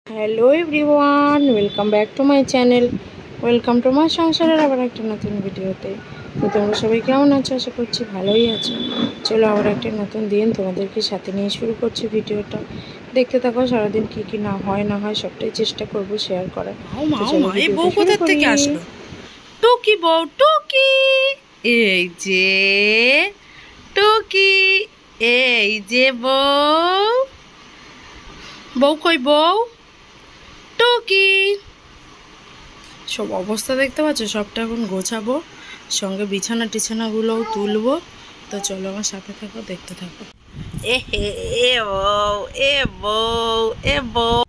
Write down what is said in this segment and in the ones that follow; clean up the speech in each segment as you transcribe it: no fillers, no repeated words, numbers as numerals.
Hello everyone, welcome back to my channel. Welcome to my সংসারের আবার একটা নতুন ভিডিওতে। তো তোমরা সবাই কেমন আছো? আশা করছি ভালোই আছো। চলো আবার একটা নতুন দিন তোমাদেরকে সাথে নিয়ে শুরু করছি ভিডিওটা। দেখতে থাকো, সারাদিন কী কী না হয় সবটাই চেষ্টা করব শেয়ার করার। এই বউ কোথা থেকে আসলো? টুকি বউ, টুকি এই যে টুকি, এই যে বউ। বউ কই বউ? টুকি। সব অবস্থা দেখতে পাচ্ছ, সবটা এখন গোছাবো, সঙ্গে বিছানা টিছানাগুলোও তুলবো। তো চলো আমার সাথে থাকো, দেখতে থাকো। এ হে এ বউ, এ বউ, এ বউ।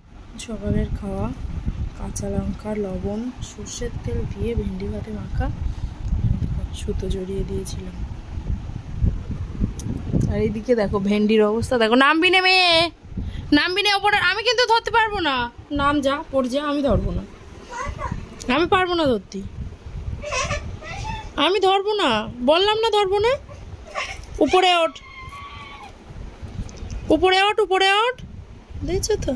সকালের খাওয়া কাঁচা লঙ্কা, লবণ, সর্ষের তেল দিয়ে ভেন্ডি ভাতে মাখা, সুতো জড়িয়ে দিয়েছিলাম। আর এইদিকে দেখো ভেন্ডির অবস্থা দেখো। নামবি না মেয়ে, নামবি না ওপরে। আমি কিন্তু ধরতে পারবো না। নাম যা, পড়ে যা, আমি ধরবো না। আমি পারবো না ধরতে, আমি ধরবো না, বললাম না ধরবো না। উপরে ওঠ, উপরে ওঠ, উপরে ওঠ। দেখছো তো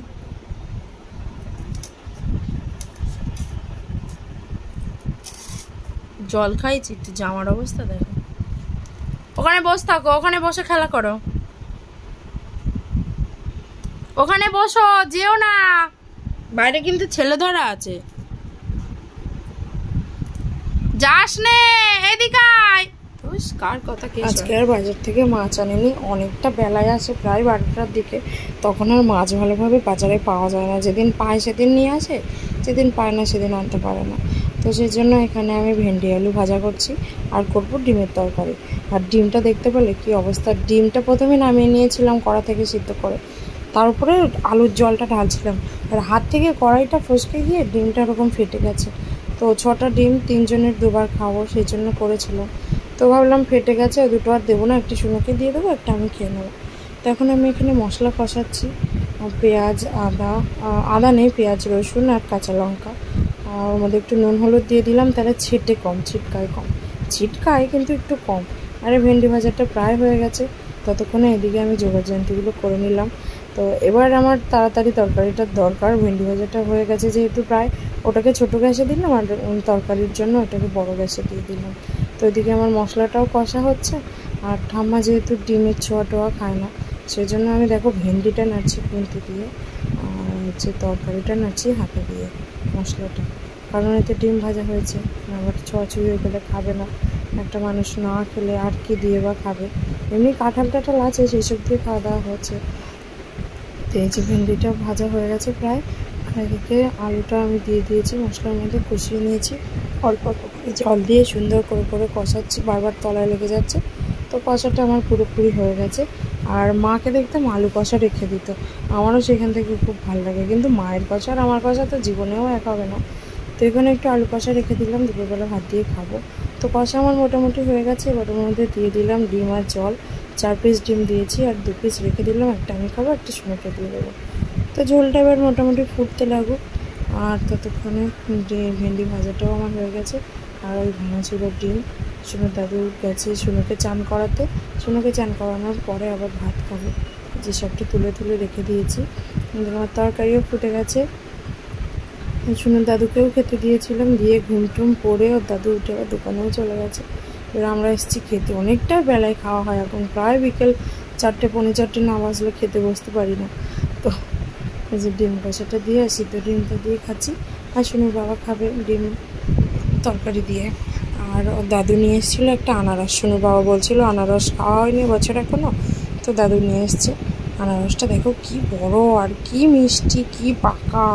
জল খাইছি, একটু জামার অবস্থা দেখো। ওখানে বসে থাকো, ওখানে বসে খেলা করো, ওখানে বসো, যেও না। বাইরে কিন্তু ছেলে ধরা আছে, যাস নে, এদিকে আয়। কার কথা কে? আজকে আর বাজার থেকে মাছ আনেনি, অনেকটা বেলায় আসে, প্রায় 12টার দিকে। তখন আর মাছ ভালোভাবে বাজারে পাওয়া যায় না, যেদিন পায় সেদিন নিয়ে আসে, যেদিন পায় না সেদিন আনতে পারে না। তো সেই জন্য এখানে আমি ভেন্ডি আলু ভাজা করছি আর করবো ডিমের তরকারি। আর ডিমটা দেখতে পেলে কি অবস্থা। ডিমটা প্রথমে নামিয়ে নিয়েছিলাম কড়া থেকে সিদ্ধ করে, তার উপরে আলুর জলটা ঢালছিলাম, আর হাত থেকে কড়াইটা ফসকে গিয়ে ডিমটা এরকম ফেটে গেছে। তো 6টা ডিম, 3 জনের 2বার খাবো, সেই জন্য করেছিলাম। তো ভাবলাম ফেটে গেছে, ওই দুটো আর দেবো না, একটা সুনোকে দিয়ে দেবো, একটা আমি খেয়ে নেবো। তো এখন আমি এখানে মশলা কষাচ্ছি, পেঁয়াজ, আদা নেই, পেঁয়াজ, রসুন আর কাঁচা লঙ্কা। আর ওর মধ্যে একটু নুন হলুদ দিয়ে দিলাম, তাহলে ছিটে কম, ছিটকায় কম, ছিটকায় কিন্তু একটু কম। আরে ভেন্ডি ভাজাটা প্রায় হয়ে গেছে, ততক্ষণে এদিকে আমি জোগাড়যন্ত্রগুলো করে নিলাম। তো এবার আমার তাড়াতাড়ি তরকারিটার দরকার, ভেন্ডি ভাজাটা হয়ে গেছে যেহেতু প্রায়, ওটাকে ছোটো গ্যাসে দিলাম আর তরকারির জন্য ওটাকে বড় গ্যাসে দিয়ে দিলাম। তো এদিকে আমার মশলাটাও কষা হচ্ছে, আর ঠাম্মা যেহেতু ডিমের ছোঁয়া টোয়া খায় না, সেই জন্য আমি দেখো ভেন্ডিটা নাড়ছি খুন্তি দিয়ে, আর হচ্ছে তরকারিটা নাড়ছি হাতে দিয়ে মশলাটা, কারণ এতে ডিম ভাজা হয়েছে, আবার ছোঁয়াছুঁই হয়ে গেলে খাবে না। একটা মানুষ না খেলে আর কি দিয়ে বা খাবে, এমনি কাঁঠাল টাঠাল আছে সেই সব দিয়ে খাওয়া দাওয়া হচ্ছে। তো এই যে ভেন্ডিটা ভাজা হয়ে গেছে প্রায়, আর এদিকে আলুটা আমি দিয়ে দিয়েছি, মশলার মধ্যে কষিয়ে নিয়েছি, অল্প অল্প করে জল দিয়ে সুন্দর করে করে কষাচ্ছি, বারবার তলায় লেগে যাচ্ছে। তো কষাটা আমার পুরোপুরি হয়ে গেছে। আর মাকে দেখতাম আলু কষা রেখে দিত, আমারও সেখান থেকে খুব ভালো লাগে, কিন্তু মায়ের কষা আর আমার কষা তো জীবনেও এক হবে না। তো এখানে একটু আলু কষা রেখে দিলাম, দুপুরবেলা ভাত দিয়ে খাবো। তো কষা আমার মোটামুটি হয়ে গেছে, এবার ওর মধ্যে দিয়ে দিলাম ডিম আর জল, 4 পিস ডিম দিয়েছি, আর 2 পিস রেখে দিলাম, একটা আমি খাবো, একটা সুনোকে দিয়ে দেবো। তো ঝোলটা এবার মোটামুটি ফুটতে লাগুক, আর ততক্ষণে ভেন্ডি ভাজাটাও আমার হয়ে গেছে। আর ওই ভাঙাচুরো ডিম, সুনোর দাদু গেছে সুনোকে চান করাতে, সুনোকে চান করানোর পরে আবার ভাত খাবো, যে সবটা তুলে তুলে রেখে দিয়েছি। আমার তরকারিও ফুটে গেছে, সুনোর দাদুকেও খেতে দিয়েছিলাম, দিয়ে ঘুম টুম পড়ে ওর দাদু উঠে আবার দোকানেও চলে গেছে। এবার আমরা এসেছি খেতে, অনেকটা বেলায় খাওয়া হয় এখন, প্রায় বিকেল 4টে পৌনে 4টে না বাজলে খেতে বসতে পারি না। তো এই যে ডিম কষাটা দিয়ে সিদ্ধ ডিমটা দিয়ে খাচ্ছি, আর সুনোর বাবা খাবে ডিম তরকারি দিয়ে। আর ওর দাদু নিয়ে এসেছিলো একটা আনারস, সুনোর বাবা বলছিল আনারস খাওয়া হয়নি বছর এখনও, তো দাদু নিয়ে এসছে আনারসটা। দেখো কি বড় আর কি মিষ্টি, কি পাকা,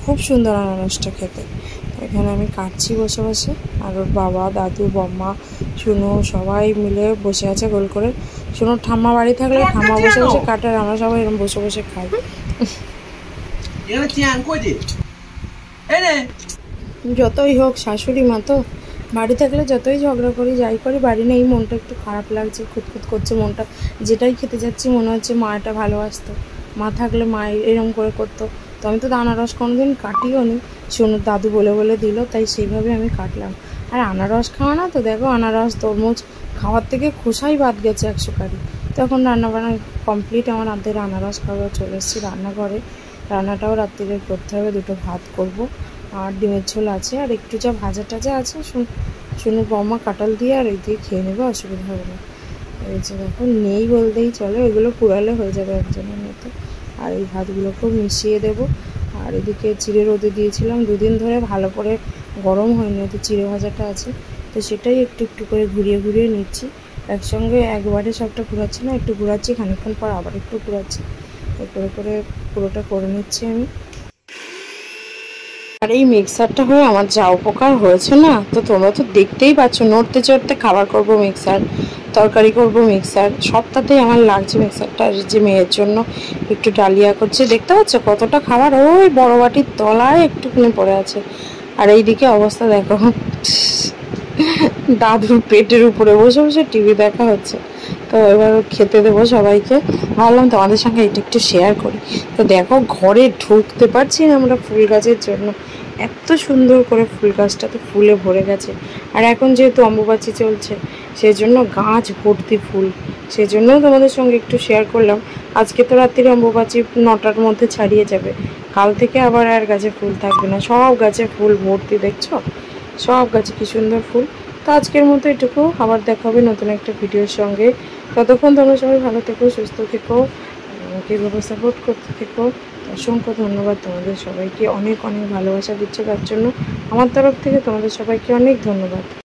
খুব সুন্দর আনারসটা খেতে। এখানে আমি কাটছি বসে বসে, আর ওর বাবা, দাদু, বম্মা, সুনো সবাই মিলে বসে আছে গোল করে। সুনোর ঠাম্মা বাড়ি থাকলে ঠাম্মা বসে বসে কাটে, আর আমরা সবাই এরকম বসে বসে খাই। যতই হোক শাশুড়ি মা তো, বাড়ি থাকলে যতই ঝগড়া করি যাই করি, বাড়ি নেই মনটা একটু খারাপ লাগছে, খুঁতখুত করছে মনটা। যেটাই খেতে যাচ্ছি মনে হচ্ছে মা এটা ভালোবাসতো, মা থাকলে মা এরকম করে করতো। তো আমি তো আনারস কোনোদিন কাটিও নি, সোনুর দাদু বলে বলে দিল, তাই সেইভাবে আমি কাটলাম। আর আনারস খাওয়া না তো, দেখো আনারস তরমুজ খাওয়ার থেকে খোসাই বাদ গেছে 100 কারি। তখন রান্নাবান্না কমপ্লিট, আমার আধের আনারস খাওয়া চলে এসেছি রান্নাঘরে। রান্নাটাও রাত্রিরে করতে হবে, দুটো ভাত করব আর ডিমের ঝোল আছে, আর একটু যা ভাজা টাজা আছে শুনুর বৌমা কাঁঠাল দিয়ে আর এই দিয়ে খেয়ে নেবে, অসুবিধা হবে না। এই যে দেখো নেই বলতেই চলে, ওইগুলো পুরালে হয়ে যাবে একজনের মতো। আর এই ভাতগুলোকেও মিশিয়ে দেব। আর এদিকে চিড়ে রোদে দিয়েছিলাম 2 দিন ধরে, ভালো করে গরম হয়নি, তো চিড়ে ভাজাটা আছে, তো সেটাই একটু একটু করে ঘুরিয়ে ঘুরিয়ে নিচ্ছি। একসঙ্গে একবারে সবটা ঘুরাচ্ছি না, একটু ঘুরাচ্ছি, খানিকক্ষণ পর আবার একটু ঘুরাচ্ছি, করে করে পুরোটা করে নিচ্ছি আমি। আর এই মিক্সারটা হয়ে আমার যা উপকার হয়েছে না, তো তোমরা তো দেখতেই পাচ্ছ, নড়তে চড়তে খাবার করব মিক্সার, তরকারি করব মিক্সার, সবটাতেই আমার লাগছে মিক্সারটা। আর যে মেয়ের জন্য একটু ডালিয়া করছে, দেখতে পাচ্ছ কতটা খাবার ওই বড় বাটির তলায় একটুখানি পড়ে আছে। আর এইদিকে অবস্থা দেখো, দাদুর পেটের উপরে বসে বসে টিভি দেখা হচ্ছে। তো এবার খেতে দেবো সবাইকে, ভাবলাম তোমাদের সঙ্গে এটা একটু শেয়ার করি। তো দেখো ঘরে ঢুকতে পারছি না আমরা ফুল গাছের জন্য, এত সুন্দর করে ফুল গাছটা তো ফুলে ভরে গেছে। আর এখন যেহেতু অম্বুবাচী চলছে, সেই জন্য গাছ ভর্তি ফুল, সেই জন্যও তোমাদের সঙ্গে একটু শেয়ার করলাম। আজকে তো রাত্রিরে অম্বুবাচী 9টার মধ্যে ছাড়িয়ে যাবে, কাল থেকে আবার আর গাছে ফুল থাকবে না, সব গাছে ফুল ভর্তি, দেখছো সব গাছে কি সুন্দর ফুল। তো আজকের মতো এটুকু, আবার দেখা হবে নতুন একটা ভিডিওর সঙ্গে। ততক্ষণ তোমরা সবাই ভালো থেকো, সুস্থ থেকো, আমাকে এভাবে সাপোর্ট করতে থেকো। অসংখ্য ধন্যবাদ তোমাদের সবাইকে, অনেক অনেক ভালোবাসা দিচ্ছ তার জন্য আমার তরফ থেকে তোমাদের সবাইকে অনেক ধন্যবাদ।